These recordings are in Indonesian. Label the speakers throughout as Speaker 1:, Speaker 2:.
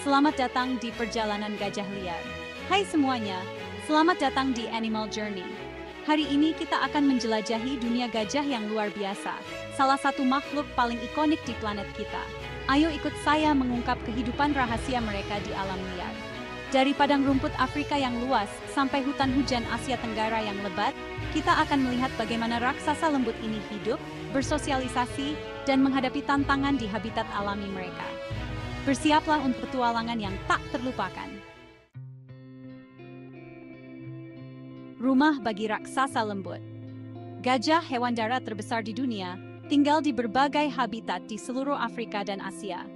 Speaker 1: Selamat datang di Perjalanan Gajah Liar. Hai semuanya, selamat datang di Animal Journey. Hari ini kita akan menjelajahi dunia gajah yang luar biasa, salah satu makhluk paling ikonik di planet kita. Ayo ikut saya mengungkap kehidupan rahasia mereka di alam liar. Dari padang rumput Afrika yang luas sampai hutan hujan Asia Tenggara yang lebat, kita akan melihat bagaimana raksasa lembut ini hidup, bersosialisasi, dan menghadapi tantangan di habitat alami mereka. Bersiaplah untuk petualangan yang tak terlupakan. Rumah bagi raksasa lembut. Gajah, hewan darat terbesar di dunia, tinggal di berbagai habitat di seluruh Afrika dan Asia.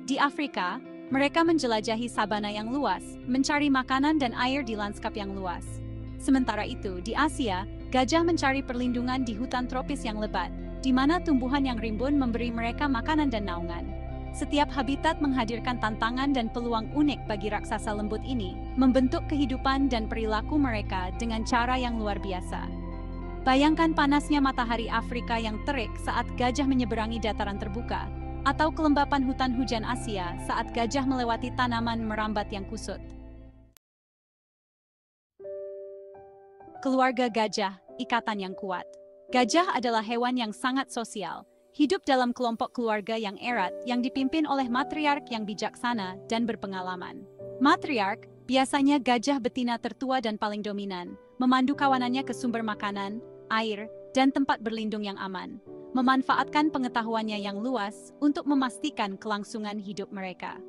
Speaker 1: Di Afrika, mereka menjelajahi sabana yang luas, mencari makanan dan air di lanskap yang luas. Sementara itu, di Asia, gajah mencari perlindungan di hutan tropis yang lebat, di mana tumbuhan yang rimbun memberi mereka makanan dan naungan. Setiap habitat menghadirkan tantangan dan peluang unik bagi raksasa lembut ini, membentuk kehidupan dan perilaku mereka dengan cara yang luar biasa. Bayangkan panasnya matahari Afrika yang terik saat gajah menyeberangi dataran terbuka, atau kelembapan hutan hujan Asia saat gajah melewati tanaman merambat yang kusut. Keluarga gajah, ikatan yang kuat. Gajah adalah hewan yang sangat sosial. Hidup dalam kelompok keluarga yang erat yang dipimpin oleh matriark yang bijaksana dan berpengalaman. Matriark, biasanya gajah betina tertua dan paling dominan, memandu kawanannya ke sumber makanan, air, dan tempat berlindung yang aman, memanfaatkan pengetahuannya yang luas untuk memastikan kelangsungan hidup mereka.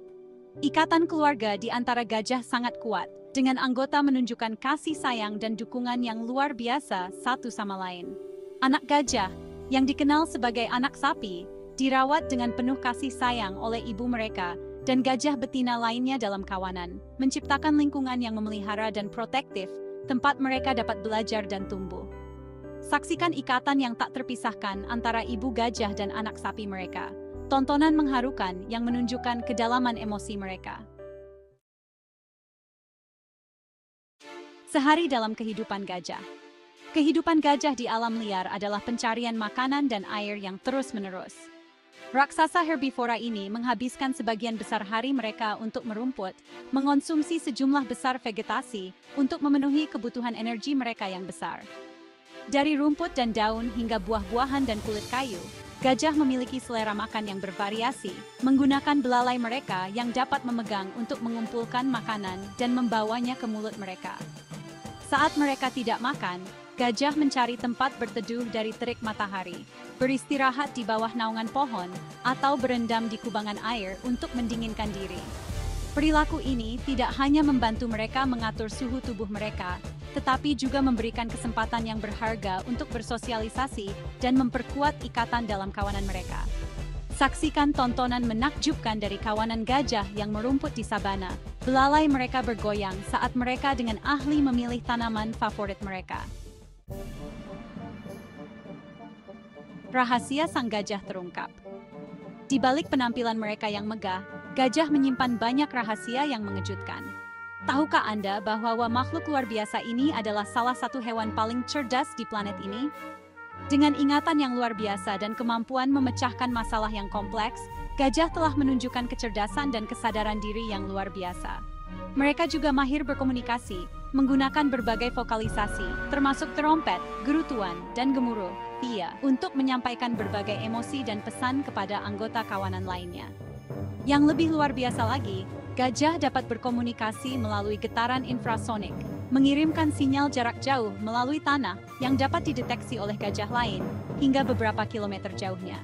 Speaker 1: Ikatan keluarga di antara gajah sangat kuat, dengan anggota menunjukkan kasih sayang dan dukungan yang luar biasa satu sama lain. Anak gajah, yang dikenal sebagai anak sapi, dirawat dengan penuh kasih sayang oleh ibu mereka dan gajah betina lainnya dalam kawanan, menciptakan lingkungan yang memelihara dan protektif, tempat mereka dapat belajar dan tumbuh. Saksikan ikatan yang tak terpisahkan antara ibu gajah dan anak sapi mereka. Tontonan mengharukan yang menunjukkan kedalaman emosi mereka. Sehari dalam kehidupan gajah. Kehidupan gajah di alam liar adalah pencarian makanan dan air yang terus-menerus. Raksasa herbivora ini menghabiskan sebagian besar hari mereka untuk merumput, mengonsumsi sejumlah besar vegetasi untuk memenuhi kebutuhan energi mereka yang besar. Dari rumput dan daun hingga buah-buahan dan kulit kayu, gajah memiliki selera makan yang bervariasi, menggunakan belalai mereka yang dapat memegang untuk mengumpulkan makanan dan membawanya ke mulut mereka. Saat mereka tidak makan, gajah mencari tempat berteduh dari terik matahari, beristirahat di bawah naungan pohon, atau berendam di kubangan air untuk mendinginkan diri. Perilaku ini tidak hanya membantu mereka mengatur suhu tubuh mereka, tetapi juga memberikan kesempatan yang berharga untuk bersosialisasi dan memperkuat ikatan dalam kawanan mereka. Saksikan tontonan menakjubkan dari kawanan gajah yang merumput di sabana. Belalai mereka bergoyang saat mereka dengan ahli memilih tanaman favorit mereka. Rahasia sang gajah terungkap. Di balik penampilan mereka yang megah, gajah menyimpan banyak rahasia yang mengejutkan. Tahukah Anda bahwa makhluk luar biasa ini adalah salah satu hewan paling cerdas di planet ini? Dengan ingatan yang luar biasa dan kemampuan memecahkan masalah yang kompleks, gajah telah menunjukkan kecerdasan dan kesadaran diri yang luar biasa. Mereka juga mahir berkomunikasi, menggunakan berbagai vokalisasi, termasuk trompet, gerutuan, dan gemuruh, untuk menyampaikan berbagai emosi dan pesan kepada anggota kawanan lainnya. Yang lebih luar biasa lagi, gajah dapat berkomunikasi melalui getaran infrasonik, mengirimkan sinyal jarak jauh melalui tanah yang dapat dideteksi oleh gajah lain hingga beberapa kilometer jauhnya.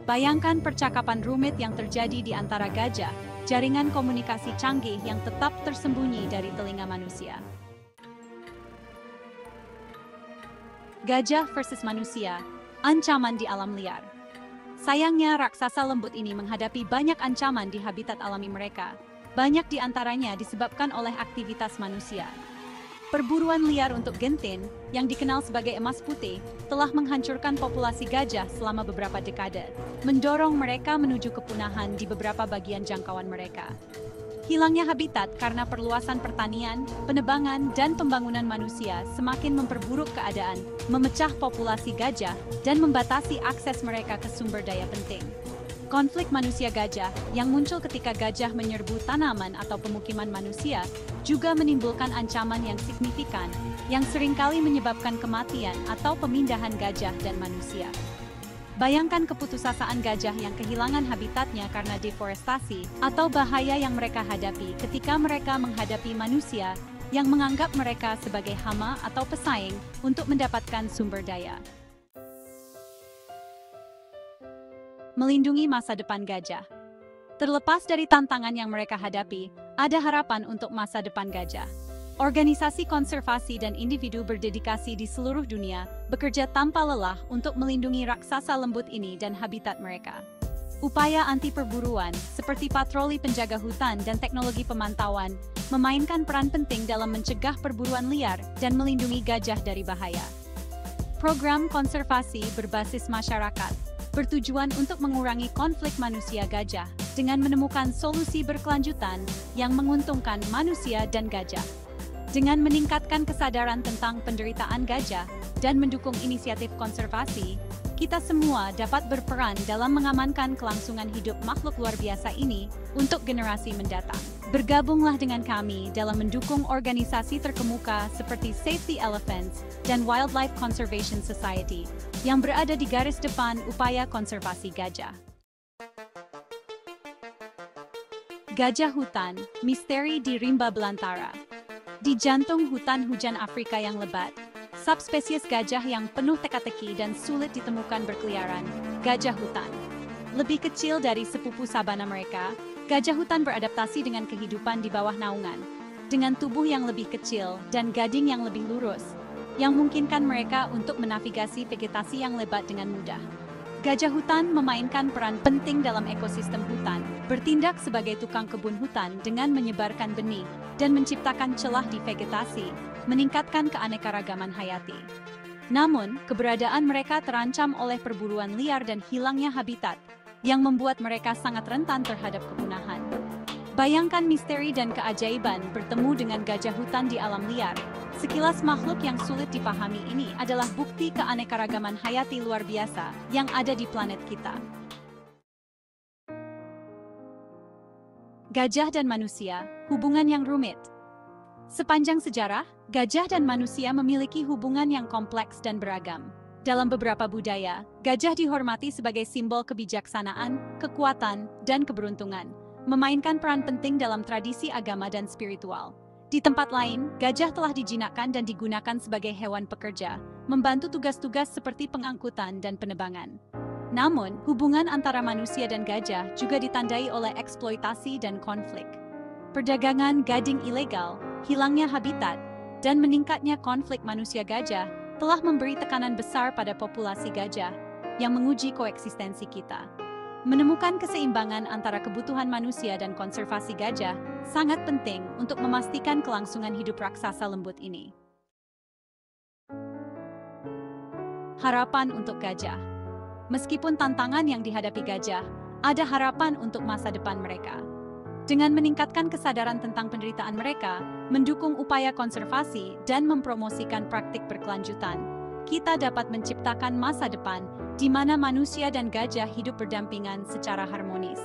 Speaker 1: Bayangkan percakapan rumit yang terjadi di antara gajah, jaringan komunikasi canggih yang tetap tersembunyi dari telinga manusia. Gajah versus manusia, ancaman di alam liar. Sayangnya, raksasa lembut ini menghadapi banyak ancaman di habitat alami mereka. Banyak di antaranya disebabkan oleh aktivitas manusia. Perburuan liar untuk gentin, yang dikenal sebagai emas putih, telah menghancurkan populasi gajah selama beberapa dekade, mendorong mereka menuju kepunahan di beberapa bagian jangkauan mereka. Hilangnya habitat karena perluasan pertanian, penebangan, dan pembangunan manusia semakin memperburuk keadaan, memecah populasi gajah, dan membatasi akses mereka ke sumber daya penting. Konflik manusia-gajah yang muncul ketika gajah menyerbu tanaman atau pemukiman manusia juga menimbulkan ancaman yang signifikan yang seringkali menyebabkan kematian atau pemindahan gajah dan manusia. Bayangkan keputusasaan gajah yang kehilangan habitatnya karena deforestasi atau bahaya yang mereka hadapi ketika mereka menghadapi manusia yang menganggap mereka sebagai hama atau pesaing untuk mendapatkan sumber daya. Melindungi masa depan gajah. Terlepas dari tantangan yang mereka hadapi, ada harapan untuk masa depan gajah. Organisasi konservasi dan individu berdedikasi di seluruh dunia bekerja tanpa lelah untuk melindungi raksasa lembut ini dan habitat mereka. Upaya anti perburuan, seperti patroli penjaga hutan dan teknologi pemantauan, memainkan peran penting dalam mencegah perburuan liar dan melindungi gajah dari bahaya. Program konservasi berbasis masyarakat bertujuan untuk mengurangi konflik manusia-gajah dengan menemukan solusi berkelanjutan yang menguntungkan manusia dan gajah. Dengan meningkatkan kesadaran tentang penderitaan gajah dan mendukung inisiatif konservasi, kita semua dapat berperan dalam mengamankan kelangsungan hidup makhluk luar biasa ini untuk generasi mendatang. Bergabunglah dengan kami dalam mendukung organisasi terkemuka seperti Save the Elephants dan Wildlife Conservation Society yang berada di garis depan upaya konservasi gajah. Gajah hutan, misteri di rimba belantara. Di jantung hutan hujan Afrika yang lebat, subspesies gajah yang penuh teka-teki dan sulit ditemukan berkeliaran, gajah hutan. Lebih kecil dari sepupu sabana mereka, gajah hutan beradaptasi dengan kehidupan di bawah naungan, dengan tubuh yang lebih kecil dan gading yang lebih lurus, yang memungkinkan mereka untuk menavigasi vegetasi yang lebat dengan mudah. Gajah hutan memainkan peran penting dalam ekosistem hutan, bertindak sebagai tukang kebun hutan dengan menyebarkan benih dan menciptakan celah di vegetasi, meningkatkan keanekaragaman hayati. Namun, keberadaan mereka terancam oleh perburuan liar dan hilangnya habitat, yang membuat mereka sangat rentan terhadap kepunahan. Bayangkan misteri dan keajaiban bertemu dengan gajah hutan di alam liar. Sekilas makhluk yang sulit dipahami ini adalah bukti keanekaragaman hayati luar biasa yang ada di planet kita. Gajah dan manusia, hubungan yang rumit. Sepanjang sejarah, gajah dan manusia memiliki hubungan yang kompleks dan beragam. Dalam beberapa budaya, gajah dihormati sebagai simbol kebijaksanaan, kekuatan, dan keberuntungan, memainkan peran penting dalam tradisi agama dan spiritual. Di tempat lain, gajah telah dijinakkan dan digunakan sebagai hewan pekerja, membantu tugas-tugas seperti pengangkutan dan penebangan. Namun, hubungan antara manusia dan gajah juga ditandai oleh eksploitasi dan konflik. Perdagangan gading ilegal, hilangnya habitat, dan meningkatnya konflik manusia-gajah telah memberi tekanan besar pada populasi gajah yang menguji koeksistensi kita. Menemukan keseimbangan antara kebutuhan manusia dan konservasi gajah sangat penting untuk memastikan kelangsungan hidup raksasa lembut ini. Harapan untuk gajah. Meskipun tantangan yang dihadapi gajah, ada harapan untuk masa depan mereka. Dengan meningkatkan kesadaran tentang penderitaan mereka, mendukung upaya konservasi, dan mempromosikan praktik berkelanjutan, kita dapat menciptakan masa depan di mana manusia dan gajah hidup berdampingan secara harmonis.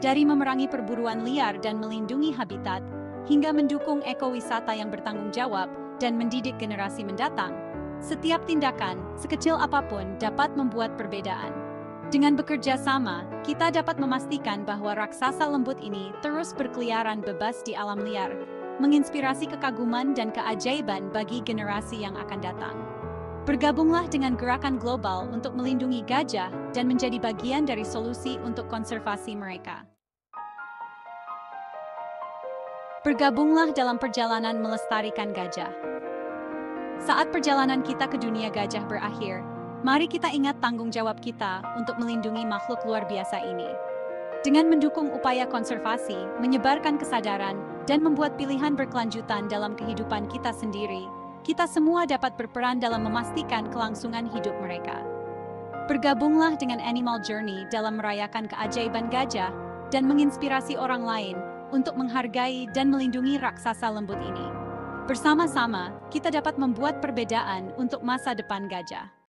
Speaker 1: Dari memerangi perburuan liar dan melindungi habitat, hingga mendukung ekowisata yang bertanggung jawab dan mendidik generasi mendatang, setiap tindakan, sekecil apapun, dapat membuat perbedaan. Dengan bekerja sama, kita dapat memastikan bahwa raksasa lembut ini terus berkeliaran bebas di alam liar, menginspirasi kekaguman dan keajaiban bagi generasi yang akan datang. Bergabunglah dengan gerakan global untuk melindungi gajah dan menjadi bagian dari solusi untuk konservasi mereka. Bergabunglah dalam perjalanan melestarikan gajah. Saat perjalanan kita ke dunia gajah berakhir, mari kita ingat tanggung jawab kita untuk melindungi makhluk luar biasa ini. Dengan mendukung upaya konservasi, menyebarkan kesadaran, dan membuat pilihan berkelanjutan dalam kehidupan kita sendiri, kita semua dapat berperan dalam memastikan kelangsungan hidup mereka. Bergabunglah dengan Animal Journey dalam merayakan keajaiban gajah dan menginspirasi orang lain untuk menghargai dan melindungi raksasa lembut ini. Bersama-sama, kita dapat membuat perbedaan untuk masa depan gajah.